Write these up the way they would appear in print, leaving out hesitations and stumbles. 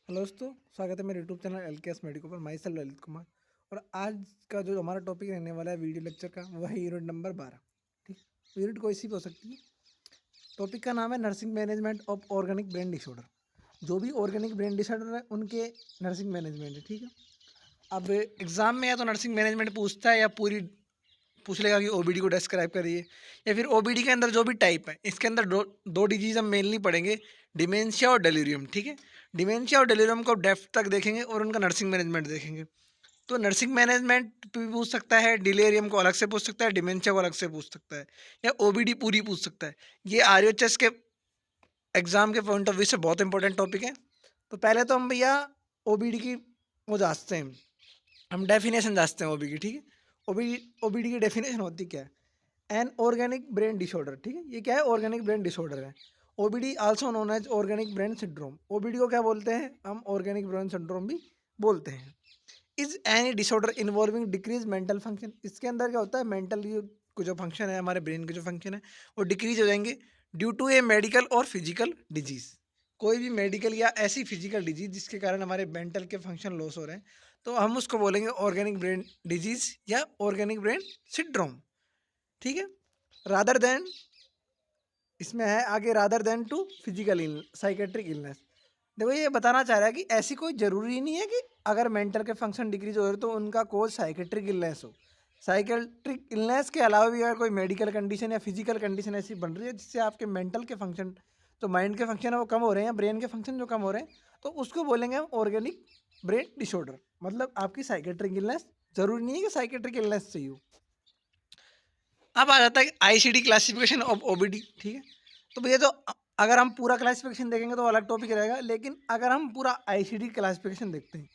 Hello दोस्तों, स्वागत है मेरे यूट्यूब चैनल एलकेएस मेडिको पर। My self Lalit Kumar. और आज का जो हमारा टॉपिक रहने वाला है वीडियो लेक्चर का, वह है यूनिट नंबर 12। ठीक, यूनिट कोई सी भी हो सकती है। टॉपिक का नाम है nursing management of organic brain disorder. जो भी ऑर्गेनिक ब्रेन डिसऑर्डर है उनके नर्सिंग मैनेजमेंट है। ठीक है, अब एग्जाम में या तो नर्सिंग मैनेजमेंट पूछता है या पूरी पूछ लेगा कि ओबीडी को डिस्क्राइब करिए, या फिर ओबीडी के अंदर जो भी टाइप है इसके अंदर दो डिजीज हम मेनली पढ़ेंगे, डिमेंशिया और डेलीरियम। ठीक है, डिमेंशिया और डेलीरियम को डेप्थ तक देखेंगे और उनका नर्सिंग मैनेजमेंट देखेंगे। तो नर्सिंग मैनेजमेंट भी पूछ सकता है, डिलेरियम को अलग से पूछ सकता है, डिमेंशिया को अलग से पूछ सकता है, या ओबीडी पूरी पूछ सकता है। ये आरयूएचएस के एग्जाम के पॉइंट ऑफ व्यू से बहुत इंपॉर्टेंट टॉपिक है। तो पहले तो हम भैया ओबीडी की वो जांचते हैं, हम डेफिनेशन जांचते हैं ओबीडी की। ठीक है, ओबीडी की डेफिनेशन होती क्या है? An organic brain disorder. ठीक है, ये क्या है? ऑर्गेनिक ब्रेन डिसऑर्डर है। OBD also known as organic brain syndrome. OBD को क्या बोलते हैं हम? ऑर्गेनिक ब्रेन सिंड्रोम भी बोलते हैं। Is any disorder involving decrease mental function. इसके अंदर क्या होता है? मेंटल को जो फंक्शन है, हमारे ब्रेन के जो फंक्शन है, वो डिक्रीज हो जाएंगे ड्यू टू ए मेडिकल और फिजिकल डिजीज। कोई भी मेडिकल या ऐसी फिजिकल डिजीज जिसके कारण हमारे मेंटल के फंक्शन लॉस हो रहे हैं, तो हम उसको बोलेंगे ऑर्गेनिक ब्रेन डिजीज या ऑर्गेनिक ब्रेन सिंड्रोम। ठीक है, रादर देन, इसमें है आगे, rather than to physical psychiatric illness. देखो, ये बताना चाह रहा है कि ऐसी कोई ज़रूरी नहीं है कि अगर मेंटल के फंक्शन डिक्रीज हो रहे तो उनका कोज साइकेट्रिक इलनेस हो। साइकेट्रिक इलनेस के अलावा भी अगर कोई मेडिकल कंडीशन या फिजिकल कंडीशन ऐसी बन रही है जिससे आपके मेंटल के फंक्शन, तो माइंड के फंक्शन है वो कम हो रहे हैं, या ब्रेन के फंक्शन जो कम हो रहे हैं, तो उसको बोलेंगे हम ऑर्गेनिक ब्रेन डिसऑर्डर। मतलब आपकी साइकेट्रिक इलनेस, जरूरी नहीं है कि साइकेट्रिक इलनेस चाहिए हो। अब आ जाता है आईसीडी क्लासिफिकेशन ऑफ ओबीडी। ठीक है, तो भैया तो अगर हम पूरा क्लासिफिकेशन देखेंगे तो अलग टॉपिक रहेगा, लेकिन अगर हम पूरा आईसीडी क्लासिफिकेशन देखते हैं,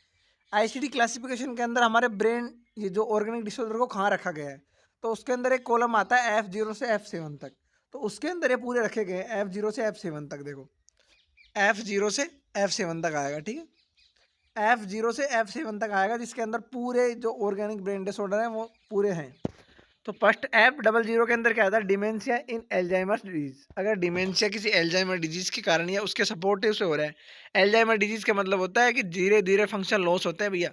आईसीडी क्लासिफिकेशन के अंदर हमारे ब्रेन, ये जो ऑर्गेनिक डिसऑर्डर को कहाँ रखा गया है, तो उसके अंदर एक कॉलम आता है F0 से F7 तक। तो उसके अंदर ये पूरे रखे गए हैं F0 से F7 तक। देखो, F0 से F7 तक आएगा। ठीक है, F0 से F7 तक आएगा, जिसके अंदर पूरे जो ऑर्गेनिक ब्रेन डिसऑर्डर हैं वो पूरे हैं। तो फर्स्ट F00 के अंदर क्या आता है? डिमेंशिया इन एल्जाइमर डिजीज। अगर डिमेंशिया किसी एल्जाइमर डिजीज के कारण या उसके सपोर्टिव से हो रहा है। एल्जाइमर डिजीज का मतलब होता है कि धीरे धीरे फंक्शन लॉस होता है भैया।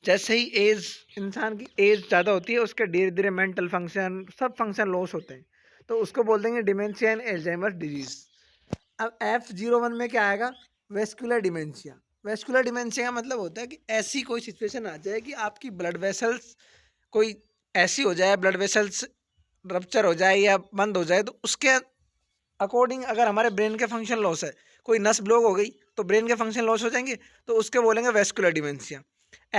जैसे ही एज, इंसान की एज ज़्यादा होती है, उसके धीरे धीरे मेंटल फंक्शन, सब फंक्शन लॉस होते हैं, तो उसको बोल देंगे डिमेंशिया इन एल्जाइमर डिजीज। अब F01 में क्या आएगा? Vascular dementia. वेस्कुलर डिमेंशिया का मतलब होता है कि ऐसी कोई सिचुएशन आ जाए कि आपकी ब्लड वेसल्स कोई ऐसी हो जाए, ब्लड वेसल्स रप्चर हो जाए या बंद हो जाए, तो उसके अकॉर्डिंग अगर हमारे ब्रेन के फंक्शन लॉस है, कोई नस ब्लॉक हो गई तो ब्रेन के फंक्शन लॉस हो जाएंगे, तो उसके बोलेंगे वेस्कुलर डिमेंशिया।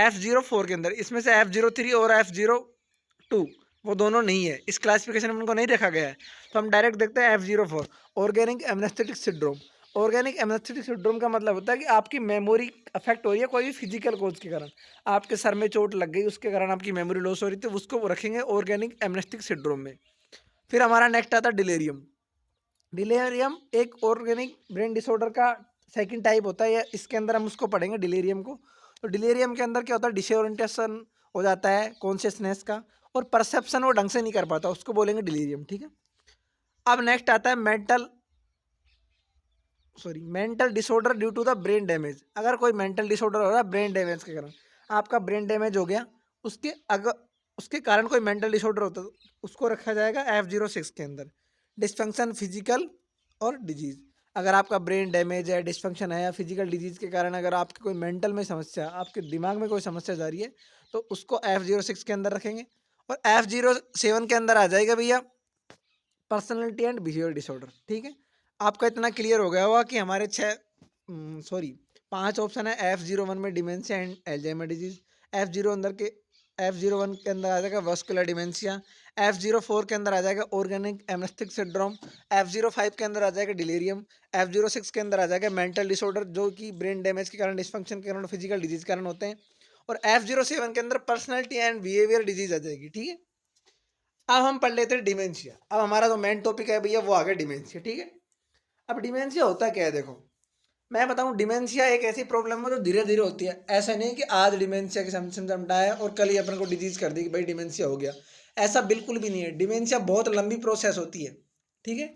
F04 के अंदर, इसमें से F03 और F02 वो दोनों नहीं है, इस क्लासिफिकेशन में उनको नहीं रखा गया है। तो हम डायरेक्ट देखते हैं F04, organic amnestic syndrome. Organic amnestic syndrome का मतलब होता है कि आपकी मेमोरी अफेक्ट हो रही है कोई भी फिजिकल कोज के कारण। आपके सर में चोट लग गई, उसके कारण आपकी मेमोरी लॉस हो रही थी, उसको वो रखेंगे ऑर्गेनिक एमनेस्टिक सिंड्रोम में। फिर हमारा नेक्स्ट आता है डिलेरियम। डिलेरियम एक ऑर्गेनिक ब्रेन डिसऑर्डर का सेकंड टाइप होता है, या इसके अंदर हम उसको पढ़ेंगे डिलेरियम को। तो डिलेरियम के अंदर क्या होता है? डिसोरिएंटेशन हो जाता है कॉन्शियसनेस का, और परसेप्शन वो ढंग से नहीं कर पाता, उसको बोलेंगे डिलीरियम। ठीक है, अब नेक्स्ट आता है mental disorder due to the brain damage. अगर कोई मेंटल डिसऑर्डर हो रहा है ब्रेन डैमेज के कारण, आपका ब्रेन डैमेज हो गया, उसके अगर उसके कारण कोई मेंटल डिसऑर्डर होता है, तो उसको रखा जाएगा F06 के अंदर, डिस्फंक्शन फिजिकल और डिजीज। अगर आपका ब्रेन डैमेज है, डिस्फंक्शन है, या फिजिकल डिजीज के कारण अगर आपके कोई मेंटल में समस्या, आपके दिमाग में कोई समस्या जा रही है, तो उसको F06 के अंदर रखेंगे। और F07 के अंदर आ जाएगा भैया पर्सनैलिटी एंड बिहेवियर डिसऑर्डर। ठीक है, आपका इतना क्लियर हो गया होगा कि हमारे 5 ऑप्शन है। F01 में dementia and Alzheimer disease, F01 के अंदर आ जाएगा वस्कुलर डिमेंशिया, F04 के अंदर आ जाएगा ऑर्गेनिक एमनेस्टिक सिंड्रोम, F05 के अंदर आ जाएगा डिलीरियम, F06 के अंदर आ जाएगा मेंटल डिसऑर्डर जो कि ब्रेन डैमेज के कारण, डिस्फंक्शन के कारण, फिजिकल डिजीज के कारण होते हैं, और F07 के अंदर पर्सनैलिटी एंड बिहेवियर डिजीज आ जाएगी। ठीक है, अब हम पढ़ लेते हैं डिमेंशिया। अब हमारा जो मेन टॉपिक है भैया वो आ गया डिमेंशिया। ठीक है, अब डिमेंशिया होता क्या है? देखो, मैं बताऊं, डिमेंशिया एक ऐसी प्रॉब्लम है जो धीरे धीरे होती है। ऐसा नहीं कि आज डिमेंशिया के सिम्टम आए और कल ही अपन को डिजीज कर दी कि भाई डिमेंशिया हो गया। ऐसा बिल्कुल भी नहीं है, डिमेंशिया बहुत लंबी प्रोसेस होती है। ठीक है,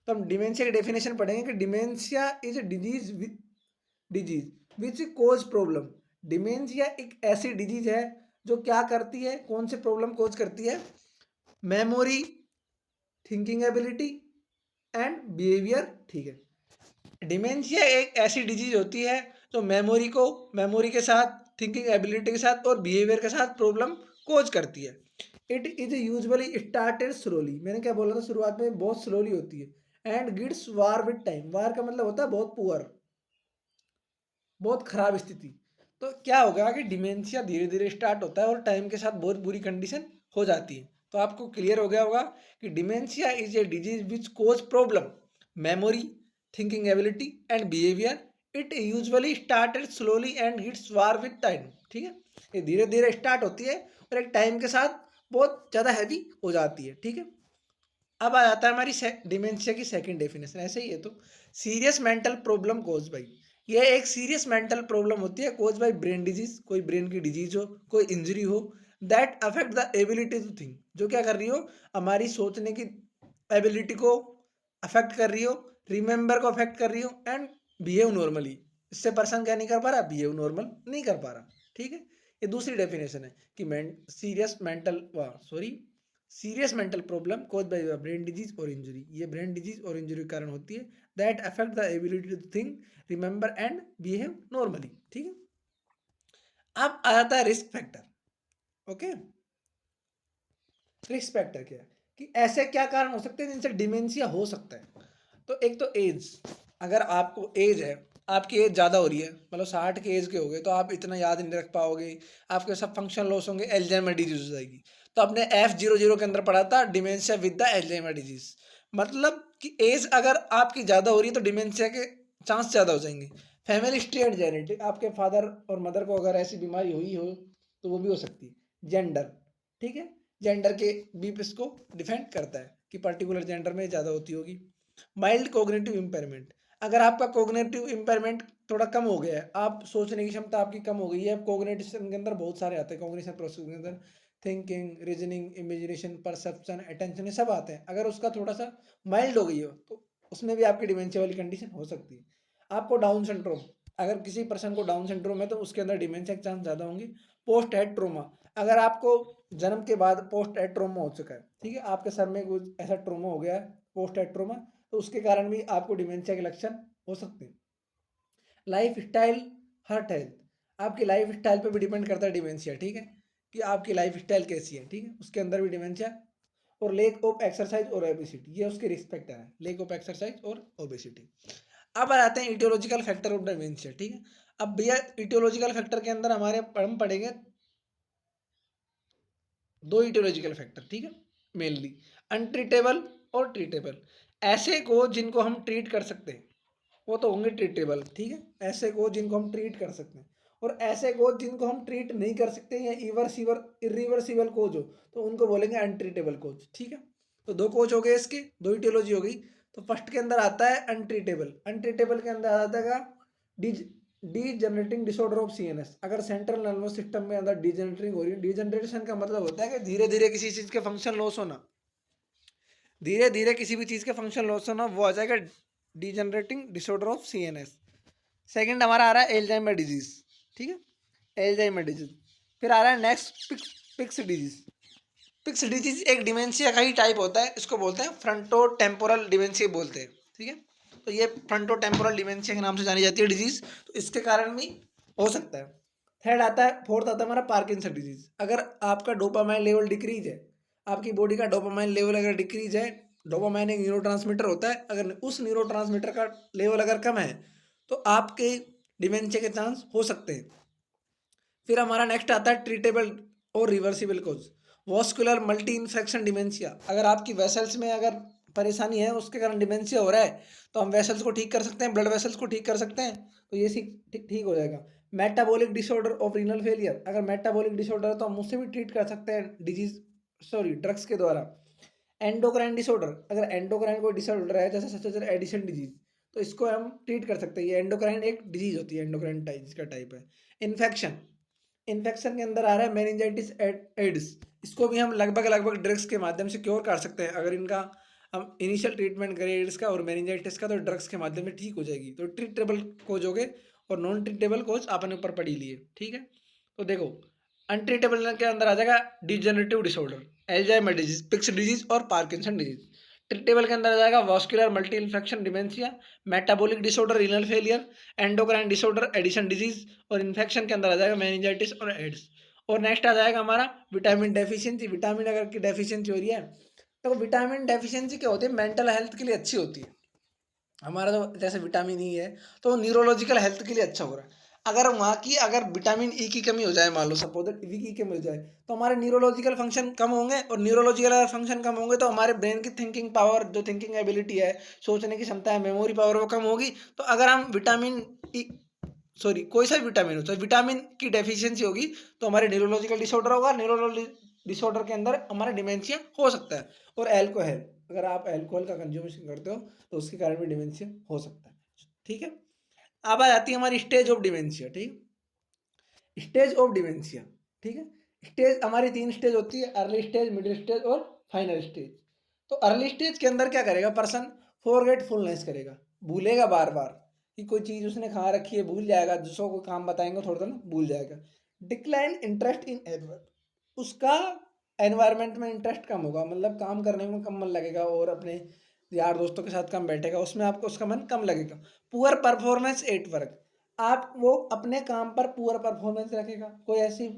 तो हम डिमेंशिया की डेफिनेशन पढ़ेंगे कि dementia is disease disease which cause problem. Dementia एक ऐसी डिजीज है जो क्या करती है, कौन से प्रॉब्लम कोज करती है? Memory, thinking ability and behaviour. ठीक है, डिमेंशिया एक ऐसी डिजीज होती है जो मेमोरी के साथ, थिंकिंग एबिलिटी के साथ और बिहेवियर के साथ प्रॉब्लम कोज करती है। It is usually started slowly, मैंने क्या बोला था शुरुआत में, बहुत स्लोली होती है। And gets worse with time, worse का मतलब होता है बहुत पुअर, बहुत खराब स्थिति। तो क्या होगा कि डिमेंशिया धीरे धीरे स्टार्ट होता है और टाइम के साथ बहुत बुरी कंडीशन हो जाती है। तो आपको क्लियर हो गया होगा कि dementia is a disease which cause problem memory, thinking ability and behaviour. It usually started slowly and gets worse with time. ठीक है, ये धीरे धीरे स्टार्ट होती है और एक टाइम के साथ बहुत ज़्यादा हैवी हो जाती है। ठीक है, अब आ जाता है हमारी डिमेंशिया की सेकंड डेफिनेशन। ऐसे ही है तो serious mental problem cause by, ये एक सीरियस मेंटल प्रॉब्लम होती है कोज बाई ब्रेन डिजीज, कोई ब्रेन की डिजीज हो, कोई इंजरी हो, that affect the ability to think, जो क्या कर रही हो, हमारी सोचने की एबिलिटी को अफेक्ट कर रही हो, रिमेंबर को अफेक्ट कर रही हो एंड बिहेव नॉर्मली। इससे पर्सन क्या नहीं कर पा रहा, बिहेव नॉर्मल नहीं कर पा रहा। ठीक है, ये दूसरी डेफिनेशन है कि serious mental problem cause by brain disease और इंजरी, ये ब्रेन डिजीज और इंजरी के कारण होती है। That affect the ability to think, remember and behave normally. ठीक है, अब आ जाता है risk factor. Okay, risk factor क्या है कि ऐसे क्या कारण हो सकते हैं जिनसे डिमेंशिया हो सकता है। तो एक तो एज, अगर आपको एज है, आपकी एज ज़्यादा हो रही है, मतलब 60 के एज के हो गए, तो आप इतना याद नहीं रख पाओगे, आपके सब फंक्शन लॉस होंगे, एल्जाइमर डिजीज हो जाएगी। तो आपने F00 के अंदर पढ़ा था dementia with the Alzheimer disease, मतलब कि एज अगर आपकी ज़्यादा हो रही है तो डिमेंशिया के चांस ज़्यादा हो जाएंगे। फैमिली हिस्ट्री एंड जेनेटिक, आपके फादर और मदर को अगर ऐसी बीमारी हुई हो तो वो भी हो सकती है। जेंडर, ठीक है, जेंडर के भी इसको डिफेंड करता है कि पर्टिकुलर जेंडर में ज़्यादा होती होगी। माइल्ड कोग्निटिव इम्पेयरमेंट, अगर आपका कोग्निटिव इम्पेयरमेंट थोड़ा कम हो गया है, आप सोचने की क्षमता आपकी कम हो गई है, कोग्निशन के अंदर बहुत सारे आते हैं, कोग्निशन प्रोसेस के अंदर thinking, reasoning, imagination, perception, attention, ये सब आते हैं। अगर उसका थोड़ा सा माइल्ड हो गई हो तो उसमें भी आपकी डिमेंशिया वाली कंडीशन हो सकती है। आपको डाउन सिंड्रोम, अगर किसी पर्सन को डाउन सिंड्रोम है तो उसके अंदर डिमेंशिया के चांस ज़्यादा होंगे। पोस्ट हेड ट्रोमा, अगर आपको जन्म के बाद पोस्ट हेड ट्रोमा हो चुका है, ठीक है, आपके सर में कुछ ऐसा ट्रोमा हो गया है, पोस्ट हेड ट्रोमा, तो उसके कारण भी आपको डिमेंशिया के लक्षण हो सकते हैं। लाइफ स्टाइल, हार्ट हेल्थ, आपकी लाइफ स्टाइल पे भी डिपेंड करता है डिमेंशिया। ठीक है, कि आपकी लाइफ स्टाइल कैसी है। ठीक है, उसके अंदर भी डिमेंशिया। और लेक ऑफ एक्सरसाइज और ओबेसिटी, ये उसके रिस्क फैक्टर है, लेक ऑफ एक्सरसाइज और ओबेसिटी। अब आ जाते हैं इटियोलॉजिकल फैक्टर ऑफ डिमेंशिया। ठीक है, अब भैया इटियोलॉजिकल फैक्टर के अंदर हमारे हम पढ़ेंगे दो इटियोलॉजिकल फैक्टर। ठीक है, मेनली अनट्रीटेबल और ट्रीटेबल। ऐसे को जिनको हम ट्रीट कर सकते हैं वो तो होंगे ट्रीटेबल। ठीक है, ऐसे को जिनको हम ट्रीट कर सकते हैं, और ऐसे को जिनको हम ट्रीट नहीं कर सकते या इरिवर्सिबल कोज हो तो उनको बोलेंगे अनट्रीटेबल कोज। ठीक है, तो दो कोज हो गए इसके, दो इटियोलॉजी हो गई। तो फर्स्ट के अंदर आता है अनट्रीटेबल, अनट्रीटेबल के अंदर आता है डीजनरेटिंग डिसऑर्डर ऑफ सीएनएस, अगर सेंट्रल नर्वस सिस्टम में अंदर डीजनरेटिंग हो रही है। डीजनरेशन का मतलब होता है कि धीरे धीरे किसी चीज के फंक्शन लॉस होना, धीरे धीरे किसी भी चीज के फंक्शन लॉस होना, वो आ जाएगा डीजनरेटिंग डिसऑर्डर ऑफ सीएनएस। सेकंड हमारा आ रहा है एल्जाइमर डिजीज। ठीक है, एल्जाइमर डिजीज। फिर आ रहा है next Pick's disease. Pick's disease एक डिमेंशिया का ही टाइप होता है, इसको बोलते हैं फ्रंटो टेम्पोरल डिमेंशिया बोलते हैं। ठीक है, तो ये फ्रंटो टेम्पोरल डिमेंशिया के नाम से जानी जाती है डिजीज, तो इसके कारण भी हो सकता है। थर्ड आता है, फोर्थ आता है हमारा पार्किंसन डिजीज। अगर आपका डोपामाइन लेवल डिक्रीज है, आपकी बॉडी का डोपामाइन लेवल अगर डिक्रीज है, डोपामाइन एक न्यूरोट्रांसमीटर होता है, अगर उस न्यूरोट्रांसमीटर का लेवल अगर कम है तो आपके डिमेंशिया के चांस हो सकते हैं। फिर हमारा नेक्स्ट आता है ट्रीटेबल और रिवर्सिबल कोज। वॉस्कुलर मल्टी इन्फेक्शन डिमेंशिया, अगर आपकी वेसल्स में अगर परेशानी है, उसके कारण डिमेंशिया हो रहा है, तो हम वेसल्स को ठीक कर सकते हैं, ब्लड वेसल्स को ठीक कर सकते हैं, तो ये ठीक हो जाएगा। Metabolic disorder of renal failure, अगर मेटाबॉलिक डिसऑर्डर है तो हम उससे भी ट्रीट कर सकते हैं ड्रग्स के द्वारा। एंडोक्राइन डिसऑर्डर, अगर एंडोक्राइन कोई डिसऑर्डर है जैसे सच एडिशन डिजीज, तो इसको हम ट्रीट कर सकते हैं। ये एंडोक्राइन एक डिजीज होती है, एंडोक्राइन का टाइप है। इन्फेक्शन, इन्फेक्शन के अंदर आ रहा है मेनिंजाइटिस एड्स, इसको भी हम लगभग लगभग ड्रग्स के माध्यम से क्योर कर सकते हैं। अगर इनका हम इनिशियल ट्रीटमेंट करें एड्स का और मेनिंजाइटिस का, तो ड्रग्स के माध्यम से ठीक हो जाएगी, तो ट्रीटेबल कोज हो गए। और नॉन ट्रीटेबल कोज आपने ऊपर पढ़ी लिए, ठीक है। तो देखो अनट्रीटेबल के अंदर आ जाएगा degenerative disorder, Alzheimer disease, Pick's disease और पार्किंसन डिजीज। ट्रीटेबल के अंदर आ जाएगा vascular multi infection dementia, metabolic disorder, renal failure, endocrine disorder, Addison disease, और इन्फेक्शन के अंदर आ जाएगा मेनिंजाइटिस और एड्स। और नेक्स्ट आ जाएगा हमारा विटामिन डेफिशिएंसी। विटामिन अगर की डेफिशिएंसी हो रही है तो विटामिन डेफिशिएंसी क्या होती है, मेंटल हेल्थ के लिए अच्छी होती है। हमारा तो जैसे विटामिन ई है तो न्यूरोलॉजिकल हेल्थ के लिए अच्छा हो रहा है। अगर वहाँ की अगर विटामिन ई की कमी हो जाए, मान लो सपोज वी की कमी हो जाए, तो हमारे न्यूरोलॉजिकल फंक्शन कम होंगे, और न्यूरोलॉजिकल फंक्शन कम होंगे तो हमारे ब्रेन की थिंकिंग पावर, जो थिंकिंग एबिलिटी है, सोचने की क्षमता है, मेमोरी पावर, वो कम होगी। तो अगर हम विटामिन ई, सॉरी कोई सा भी विटामिन हो, तो विटामिन की डेफिशिएंसी होगी तो हमारे न्यूरोलॉजिकल डिसऑर्डर होगा। न्यूरोलॉजी डिसऑर्डर के अंदर हमारा डिमेंशिया हो सकता है। और एल्कोहल, अगर आप अल्कोहल का कंज्यूमेशन करते हो तो उसके कारण भी डिमेंशिया हो सकता है, ठीक है। अब आ जाती है हमारी स्टेज ऑफ डिमेंशिया, ठीक, स्टेज ऑफ डिमेंशिया, ठीक है। स्टेज हमारी 3 स्टेज होती है, अर्ली स्टेज, मिडिल स्टेज और फाइनल स्टेज। तो अर्ली स्टेज के अंदर क्या करेगा पर्सन, फॉरगेटफुलनेस करेगा, भूलेगा बार बार कि कोई चीज उसने खा रखी है, भूल जाएगा, दूसरों को काम बताएंगे थोड़ा थोड़ा भूल जाएगा। डिक्लाइन इंटरेस्ट इन एनवायरमेंट, उसका एनवायरमेंट में इंटरेस्ट कम होगा, मतलब काम करने में कम मन लगेगा, और अपने यार दोस्तों के साथ कम बैठेगा, उसमें आपको उसका मन कम लगेगा। पुअर परफॉर्मेंस एट वर्क, आप वो अपने काम पर पुअर परफॉर्मेंस रखेगा, कोई ऐसी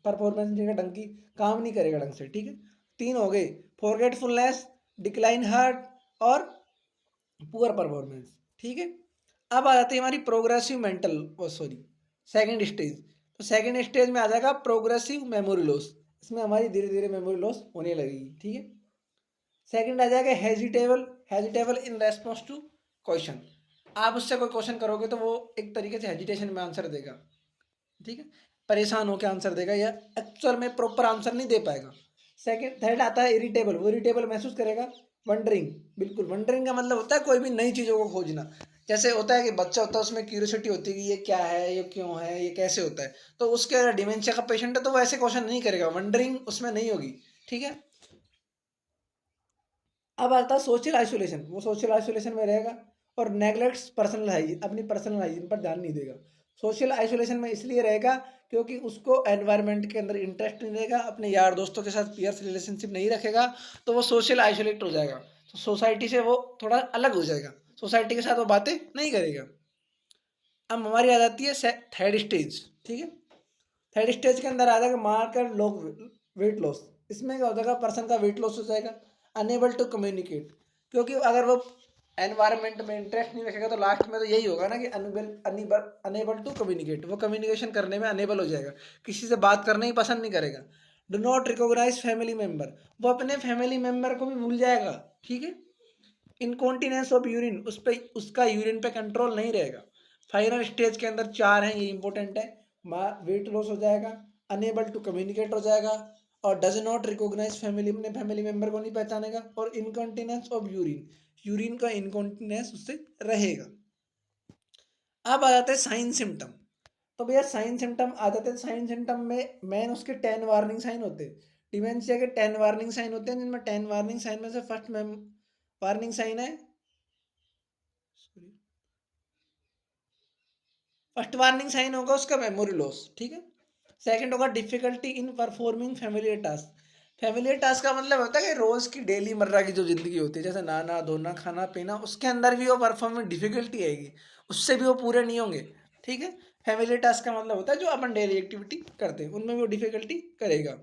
परफॉर्मेंस नहीं ढंग की, काम नहीं करेगा ढंग से, ठीक है। 3 हो गए, फॉरगेटफुलनेस, डिक्लाइन हार्ट और पुअर परफॉर्मेंस, ठीक है। अब आ जाती है हमारी progressive mental, sorry second stage. तो सेकंड स्टेज में आ जाएगा प्रोग्रेसिव मेमोरी लॉस, इसमें हमारी धीरे धीरे मेमोरी लॉस होने लगेगी, ठीक है। सेकंड आ जाएगा हेजिटेबल, हेजिटेबल इन रेस्पॉन्स टू क्वेश्चन, आप उससे कोई क्वेश्चन करोगे तो वो एक तरीके से हेजिटेशन में आंसर देगा, ठीक है, परेशान होकर आंसर देगा, या एक्चुअल में प्रॉपर आंसर नहीं दे पाएगा। सेकंड थर्ड आता है इरिटेबल, वो इरिटेबल महसूस करेगा। वंडरिंग, बिल्कुल वंडरिंग का मतलब होता है कोई भी नई चीज़ों को खोजना, जैसे होता है कि बच्चा होता है उसमें क्यूरियोसिटी होती है कि ये क्या है, ये क्यों है, ये कैसे होता है, तो उसके अगर डिमेंशिया का पेशेंट है तो वो ऐसे क्वेश्चन नहीं करेगा, वंडरिंग उसमें नहीं होगी, ठीक है। अब आता है सोशल आइसोलेशन, वो सोशल आइसोलेशन में रहेगा और नेग्लेक्ट्स पर्सनल हाइजीन, अपनी पर्सनल हाइजीन पर ध्यान नहीं देगा। सोशल आइसोलेशन में इसलिए रहेगा क्योंकि उसको एनवायरनमेंट के अंदर इंटरेस्ट नहीं रहेगा, अपने यार दोस्तों के साथ पीयर्स रिलेशनशिप नहीं रखेगा, तो वो सोशल आइसोलेट हो जाएगा, तो सोसाइटी से वो थोड़ा अलग हो जाएगा, सोसाइटी के साथ वो बातें नहीं करेगा। अब हमारी आ जाती है थर्ड स्टेज, ठीक है। थर्ड स्टेज के अंदर आ जाएगा मार्कर लोग वेट लॉस, इसमें क्या हो जाएगा पर्सन का वेट लॉस हो जाएगा। अनेबल टू कम्युनिकेट, क्योंकि अगर वो एनवायरनमेंट में इंटरेस्ट नहीं रखेगा तो लास्ट में तो यही होगा ना कि अनेबल अनेबल टू कम्युनिकेट, वो कम्युनिकेशन करने में अनेबल हो जाएगा, किसी से बात करना ही पसंद नहीं करेगा। Do not recognise family member, वो अपने फैमिली मेम्बर को भी भूल जाएगा, ठीक है। इनकॉन्टिनेंस ऑफ यूरिन, उस पर उसका यूरिन पे कंट्रोल नहीं रहेगा। फाइनल स्टेज के अंदर 4 हैं, ये इंपॉर्टेंट है। वेट लॉस हो जाएगा, अनेबल टू कम्युनिकेट हो जाएगा, और डज नॉट रिकॉग्नाइज फैमिली, अपने फैमिली मेंबर को नहीं पहचानेगा, और इनकॉन्टिनेंस ऑफ यूरिन, यूरिन का इनकॉन्टिनेंस उससे रहेगा। अब आ जाते हैं साइन सिम्टम, तो भैया साइन सिम्टम आ जाते हैं। साइन सिम्टम में मेन उसके 10 वार्निंग साइन होते हैं, डिमेंशिया के 10 वार्निंग साइन होते हैं, जिनमें 10 वार्निंग साइन में से फर्स्ट वार्निंग साइन है, फर्स्ट वार्निंग साइन होगा उसका मेमोरी लॉस, ठीक है। सेकंड होगा difficulty in performing familiar task, familiar task का मतलब होता है कि रोज की डेली मर्रा की जो जिंदगी होती है, जैसे नहाना धोना खाना पीना, उसके अंदर भी वो परफॉर्म में डिफिकल्टी आएगी, उससे भी वो पूरे नहीं होंगे, ठीक है। फैमिलियर टास्क का मतलब होता है जो अपन डेली एक्टिविटी करते हैं उनमें भी वो डिफिकल्टी करेगा।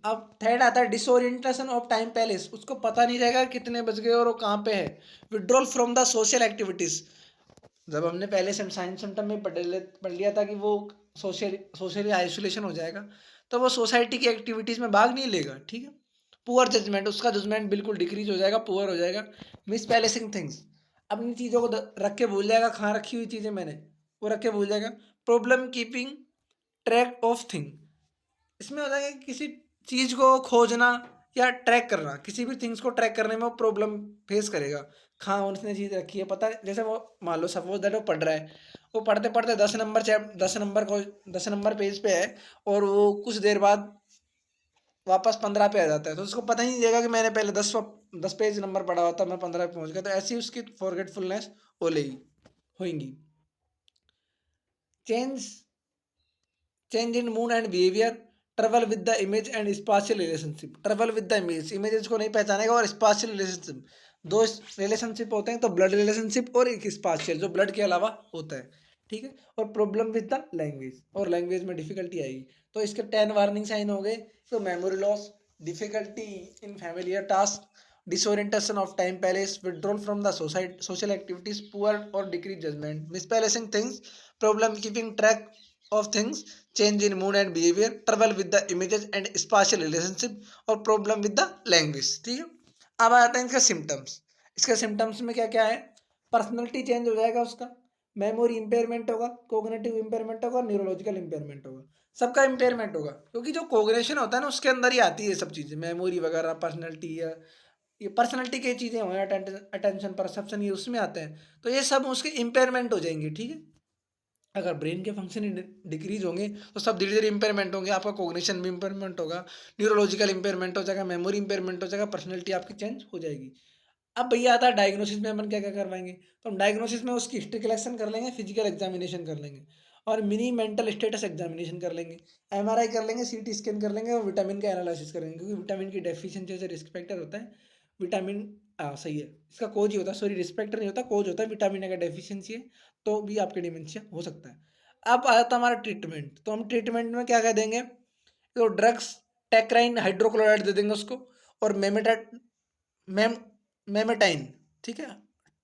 अब थर्ड आता है डिसोरिएंटेशन ऑफ टाइम पैलेस, उसको पता नहीं रहेगा कितने बज गए और वो कहाँ पे है। Withdrawal from the social activities, जब हमने पहले साइंस सिम्टम में पढ़ लिया था कि वो सोशली आइसोलेशन हो जाएगा, तो वो सोसाइटी की एक्टिविटीज़ में भाग नहीं लेगा, ठीक है। पुअर जजमेंट, उसका जजमेंट बिल्कुल डिक्रीज हो जाएगा, पुअर हो जाएगा। मिस पैलेसिंग थिंग्स, अपनी चीज़ों को रख के भूल जाएगा, कहाँ रखी हुई चीज़ें मैंने वो रख के भूल जाएगा। Problem keeping track of thing, इसमें होता है कि किसी चीज़ को खोजना या ट्रैक करना, किसी भी थिंग्स को ट्रैक करने में वो प्रॉब्लम फेस करेगा। कहाँ उसने चीज़ रखी है पता नहीं, जैसे वो मान लो सपोज दैट वो पढ़ रहा है, वो पढ़ते पढ़ते 10 नंबर 10 नंबर को 10 नंबर पेज पे है, और वो कुछ देर बाद वापस 15 पे आ जाता है, तो उसको पता ही नहीं चलेगा कि मैंने पहले 10 पेज नंबर पढ़ा हुआ था, मैं 15 पे पहुंच गया। तो ऐसी उसकी फॉरगेटफुलनेस हो लेगी होगी। Change change in mood and behaviour, trouble with the image and spatial relationship. Trouble with the image, images को नहीं पहचानेगा, और स्पाशियल रिलेशनशिप, दो रिलेशनशिप होते हैं, तो ब्लड रिलेशनशिप और एक स्पाशियल जो ब्लड के अलावा होता है, ठीक है। और प्रॉब्लम विद द लैंग्वेज, और लैंग्वेज में डिफिकल्टी आएगी। तो इसके 10 वार्निंग साइन हो गए। तो memory loss, difficulty in familiar task, disorientation of time palace, withdrawal from the society, social activities, poor or decreased judgment, misplacing things, problem keeping track of things, change in mood and behavior, trouble with the images and spatial relationship, और problem with the language, ठीक है। अब आते हैं इसका symptoms. इसके symptoms में क्या क्या है? पर्सनैलिटी चेंज हो जाएगा उसका, मेमोरी इंपेयरमेंट होगा, कोग्निटिव इंपेयरमेंट होगा, न्यूरोलॉजिकल इंपेयरमेंट होगा, सबका इंपेयरमेंट होगा, क्योंकि जो कोग्निशन होता है ना उसके अंदर ही आती है सब चीज़ें, मेमोरी वगैरह, पर्सनैलिटी, या ये पर्सनैलिटी की चीज़ें हुए, अटेंशन परसेप्शन, ये उसमें आते हैं। तो ये सब उसके इंपेयरमेंट हो जाएंगे, ठीक है। अगर ब्रेन के फंक्शन डिक्रीज होंगे तो सब धीरे धीरे इंपेयरमेंट होंगे, आपका कोग्निशन भी इंपेयरमेंट होगा, न्यूरोलॉजिकल इंपेयरमेंट हो जाएगा, मेमोरी इंपेयरमेंट हो जाएगा, पर्सनैलिटी आपकी चेंज हो जाएगी। अब भैया आता है डायग्नोसिस में अपन क्या क्या करवाएंगे। तो हम डायग्नोसिस में उसकी हिस्ट्री कलेक्शन कर लेंगे, फिजिकल एग्जामिनेशन कर लेंगे, और मिनी मेंटल स्टेटस एग्जामिनेशन कर लेंगे, एमआरआई कर लेंगे, सीटी स्कैन कर लेंगे, और विटामिन का एनालिसिस करेंगे, क्योंकि विटामिन की डेफिशिएंसी से रिस्क फैक्टर होता है विटामिन। सही है, इसका कोज ही होता है, सॉरी रिस्क फैक्टर नहीं होता, कोज होता है, विटामिन ए का डेफिशिएंसी है तो भी आपके डिमेंशिया हो सकता है। अब आता है हमारा ट्रीटमेंट। तो हम ट्रीटमेंट में क्या क्या देंगे? तो ड्रग्स, टेक्राइन हाइड्रोक्लोराइड दे देंगे उसको, और मेम मेमेटाइन, ठीक है,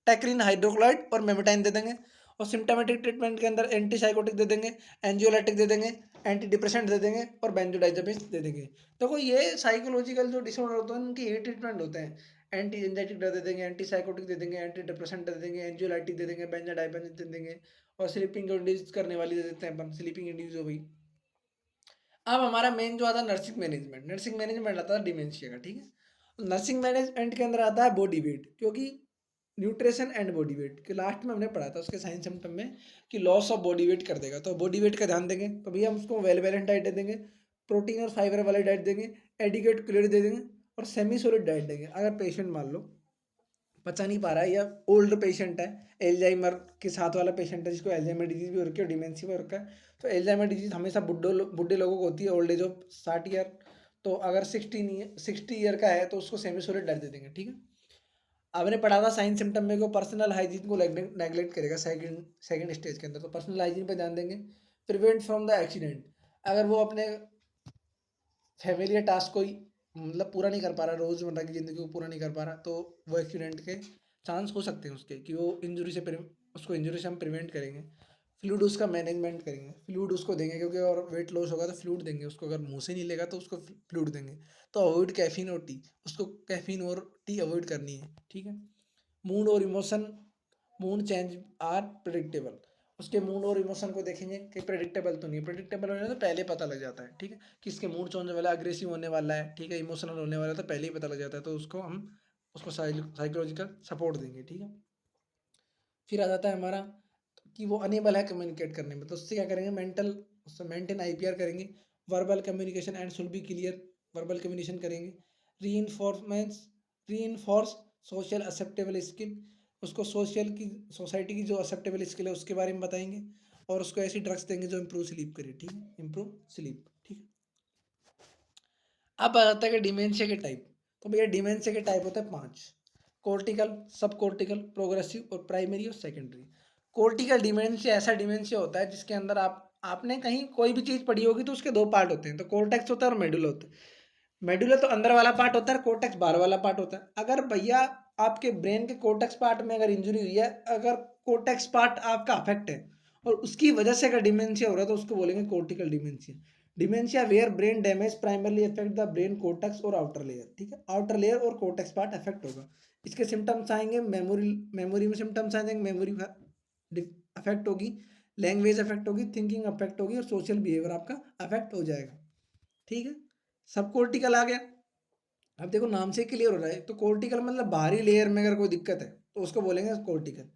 टेक्रिन हाइड्रोक्लोराइड और मेमेटाइन दे देंगे। और सिम्टोमेटिक ट्रीटमेंट के अंदर एंटीसाइकोटिक दे देंगे, एंजियोलाइटिक दे देंगे, एंटी डिप्रेसेंट दे देंगे, और बेंजोडाइजेपिन्स दे देंगे। देखो ये साइकोलॉजिकल जो डिसऑर्डर होते हैं उनके ये ट्रीटमेंट होते हैं। एंटी एंजाइटिक दे देंगे, एंटी साइकोटिक दे देंगे, एंटी डिप्रेसेंट दे देंगे, एंजियोलाइटिक दे देंगे, बेंजोडाइजेपिन्स दे देंगे, और स्लीपिंग को इंड्यूस करने वाली दे देते हैं अपन, स्लीपिंग इंड्यूस हो गई। अब हमारा मेन जो आता है नर्सिंग मैनेजमेंट, नर्सिंग मैनेजमेंट आता है डिमेंशिया का, ठीक है। नर्सिंग मैनेजमेंट के अंदर आता है बॉडी वेट, क्योंकि न्यूट्रिशन एंड बॉडी वेट के लास्ट में हमने पढ़ा था उसके साइंस सिम्टम में कि लॉस ऑफ बॉडी वेट कर देगा, तो बॉडी वेट का ध्यान देंगे। तो भैया हम उसको वेल बैलेंस डाइट दे देंगे, प्रोटीन और फाइबर वाली डाइट देंगे, एडिकेट क्लियर दे देंगे, और सेमी सॉलिड डाइट देंगे। अगर पेशेंट मान लो पचा नहीं पा रहा है, या ओल्ड पेशेंट है, एल्जाइमर के साथ वाला पेशेंट है, जिसको एल्जाइमर डिजीज भी हो रखी है और डिमेंशिया भी हो रखा है। तो एल्जाइमर डिजीज हमेशा बुढ़े लोगों को होती है, ओल्ड एज ऑफ 60 ईयर। तो अगर 60 ईयर का है तो उसको सेमी सॉलिड डाइट दे देंगे, ठीक है। आपने पढ़ा था साइन सिम्टम में को पर्सनल हाइजीन को नेग्लेक्ट करेगा सेकंड स्टेज के अंदर, तो पर्सनल हाइजीन पे ध्यान देंगे। प्रिवेंट फ्रॉम द एक्सीडेंट, अगर वो अपने फैमिली टास्क को ही मतलब पूरा नहीं कर पा रहा, रोजमर्रा की जिंदगी को पूरा नहीं कर पा रहा, तो वो एक्सीडेंट के चांस हो सकते हैं उसके, कि वो इंजरी से उसको इंजरी से हम प्रिवेंट करेंगे। फ्लूड उसका मैनेजमेंट करेंगे, फ्लूड उसको देंगे, क्योंकि और वेट लॉस होगा तो फ्लूड देंगे उसको, अगर मुंह से नहीं लेगा तो उसको फ्लूड देंगे। तो अवॉइड कैफीन और टी, उसको कैफीन और टी अवॉइड करनी है, ठीक है। मूड और emotion, mood change are predictable, उसके मूड और इमोशन को देखेंगे कि प्रेडिक्टेबल तो नहीं है, प्रेडिक्टेबल होने तो पहले पता लग जाता है, ठीक है, कि इसके मूड चेंज वाला, अग्रेसिव होने वाला है, ठीक है, इमोशनल होने वाला है, तो पहले ही पता लग जाता है, तो उसको हम उसको साइकोलॉजिकल सपोर्ट देंगे, ठीक है। फिर आ जाता है हमारा कि वो अनेबल है कम्युनिकेट करने में, तो उससे क्या करेंगे, उससे मेंटेन आईपीआर करेंगे, verbal communication and should be clear, verbal communication करेंगे। री इन्फोर्स सोशल एक्सेप्टेबल स्किल, उसको सोसाइटी की जो एक्सेप्टेबल स्किल है उसके बारे में बताएंगे, और उसको ऐसी ड्रग्स देंगे जो इम्प्रूव स्लीप करे, ठीक है, इम्प्रूव स्लीप, ठीक है। अब आ जाता है कि डिमेंशिया के टाइप। तो भैया डिमेंशिया के टाइप होते हैं 5: कोर्टिकल, सब कोर्टिकल, प्रोग्रेसिव, और प्राइमरी और सेकेंडरी। कोर्टिकल डिमेंशिया ऐसा डिमेंशिया होता है जिसके अंदर आपने कहीं कोई भी चीज़ पढ़ी होगी तो उसके दो पार्ट होते हैं, तो कोर्टेक्स होता है और मेडुला होता है। मेडुला तो अंदर वाला पार्ट होता है, कोर्टेक्स बाहर वाला पार्ट होता है। अगर भैया आपके ब्रेन के कोर्टेक्स पार्ट में अगर इंजरी हुई है, अगर कोर्टेक्स पार्ट आपका अफेक्ट है और उसकी वजह से अगर डिमेंशिया हो रहा है, तो उसको बोलेंगे cortical dementia. Dementia where brain damage primarily affect the brain cortex और आउटर लेयर, ठीक है, आउटर लेयर और कोर्टेक्स पार्ट अफेक्ट होगा। इसके सिम्टम्स आएंगे, मेमोरी में सिम्टम्स आएंगे, मेमोरी अफेक्ट होगी, लैंग्वेज अफेक्ट होगी, थिंकिंग अफेक्ट होगी, और सोशल बिहेवियर आपका अफेक्ट हो जाएगा, ठीक है। सब कोर्टिकल आ गया। अब देखो नाम से क्लियर हो रहा है, तो कोर्टिकल मतलब बाहरी लेयर में अगर कोई दिक्कत है तो उसको बोलेंगे कोर्टिकल।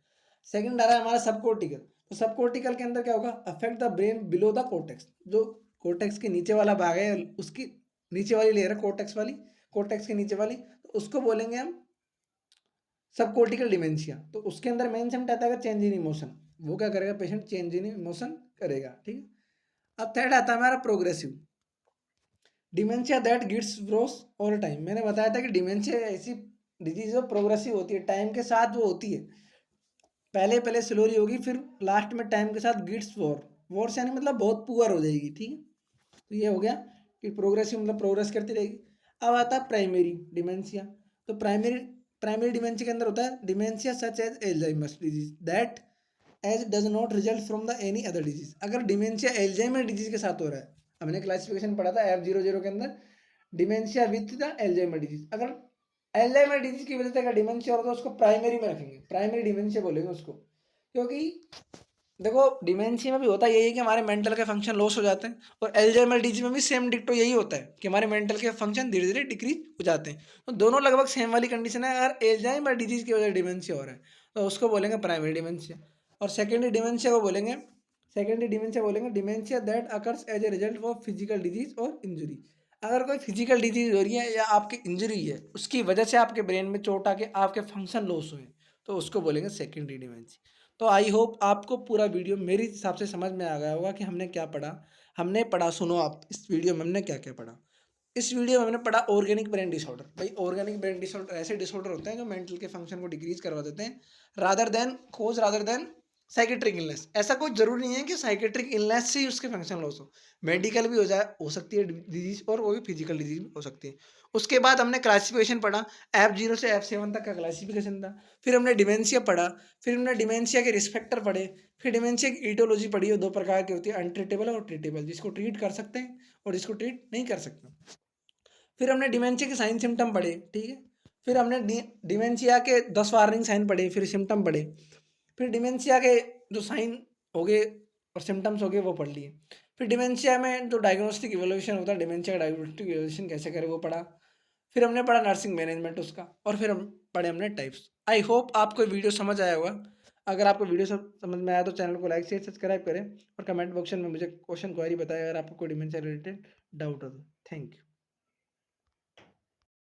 सेकंड आ रहा है हमारा सब कोर्टिकल। तो सब कोर्टिकल के अंदर क्या होगा, affect the brain below the cortex, जो कोर्टेक्स के नीचे वाला भाग है उसकी नीचे वाली लेयर है कोर्टेक्स वाली, कोर्टेक्स के नीचे वाली, तो उसको बोलेंगे हम सब कोर्टिकल डिमेंशिया। तो उसके अंदर मेन सिम्टम आता है चेंज इन इमोशन, वो क्या करेगा पेशेंट, चेंज इन इमोशन करेगा, ठीक है। अब थर्ड आता है हमारा progressive dementia that gets worse over time. मैंने बताया था कि डिमेंशिया ऐसी डिजीज जो प्रोग्रेसिव होती है, टाइम के साथ वो होती है, पहले पहले स्लोली होगी, फिर लास्ट में टाइम के साथ गिट्स वॉर्स यानी मतलब बहुत पुअर हो जाएगी, ठीक है। तो ये हो गया कि प्रोग्रेसिव मतलब प्रोग्रेस करती रहेगी। अब आता है प्राइमरी डिमेंशिया। तो प्राइमरी प्राइमरी डिमेंशिया के अंदर होता है dementia such as Alzheimer's disease that as does not result from the any other disease. अगर डिमेंशिया एल्जाइमर डिजीज के साथ हो रहा है, हमने क्लासिफिकेशन पढ़ा था F00 के अंदर, dementia with the Alzheimer disease. अगर एल्जाइमर डिजीज की वजह से अगर डिमेंशिया हो तो उसको प्राइमरी में रखेंगे, प्राइमरी डिमेंशिया बोलेंगे उसको। क्योंकि देखो डिमेंशिया में भी होता यही है कि हमारे मेंटल के फंक्शन लॉस हो जाते हैं, और एल्जाइमर डिजीज में भी सेम डिक्टो यही होता है कि हमारे मेंटल के फंक्शन धीरे धीरे डिक्रीज हो जाते हैं। तो दोनों लगभग सेम वाली कंडीशन है। अगर एल्जाइमर डिजीज की वजह से डिमेंशिया हो रहा है तो उसको बोलेंगे प्राइमरी डिमेंशिया। और सेकेंडरी डिमेंशिया को बोलेंगे, सेकेंडरी डिमेंशिया बोलेंगे dementia that occurs as a result of physical disease और इंजरी। अगर कोई फिजिकल डिजीज हो रही है या आपकी इंजरी है, उसकी वजह से आपके ब्रेन में चोट आके आपके फंक्शन लॉस हुए, तो उसको बोलेंगे सेकेंडरी डिमेंशिया। तो आई होप आपको पूरा वीडियो मेरे हिसाब से समझ में आ गया होगा कि हमने क्या पढ़ा। हमने पढ़ा, सुनो आप इस वीडियो में हमने क्या क्या पढ़ा। इस वीडियो में हमने पढ़ा ऑर्गेनिक ब्रेन डिसऑर्डर। भाई ऑर्गेनिक ब्रेन डिसऑर्डर ऐसे डिसऑर्डर होते हैं जो मेंटल के फंक्शन को डिक्रीज करवा देते हैं, रादर देन साइकेट्रिक इलनेस। ऐसा कोई जरूरी नहीं है कि साइकेट्रिक इलनेस से ही उसके फंक्शन लॉस हो, मेडिकल भी हो सकती है डिजीज, और वो भी फिजिकल डिजीज भी हो सकती है। उसके बाद हमने क्लासिफिकेशन पढ़ा, F0 से F7 तक का क्लासिफिकेशन था। फिर हमने डिमेंशिया पढ़ा, फिर हमने डिमेंशिया के रिस्क फैक्टर पढ़े, फिर डिमेंशिया की ईटियोलॉजी पढ़ी, और दो प्रकार की होती है, अनट्रीटेबल और ट्रीटेबल, जिसको ट्रीट कर सकते हैं और जिसको ट्रीट नहीं कर सकते। फिर हमने डिमेंशिया के साइन सिम्टम पढ़े, ठीक है। फिर हमने डिमेंशिया के 10 वार्निंग साइन पढ़े, फिर सिम्टम पढ़े। फिर डिमेंशिया के जो साइन हो गए और सिम्टम्स हो गए वो पढ़ लिए। फिर डिमेंशिया में जो डायग्नोस्टिक इवोल्यूशन होता है, डिमेंशिया का डायग्नोस्टिक इवोल्यूशन कैसे करें वो पढ़ा। फिर हमने पढ़ा नर्सिंग मैनेजमेंट उसका, और फिर हम पढ़े हमने टाइप्स। आई होप आपको वीडियो समझ आया होगा। अगर आपको वीडियो सब समझ में आया तो चैनल को लाइक शेयर सब्सक्राइब करें, और कमेंट बॉक्स में मुझे क्वेश्चन क्वेरी बताएं अगर आपको कोई डिमेंशिया रिलेटेड डाउट हो तो। Thank you.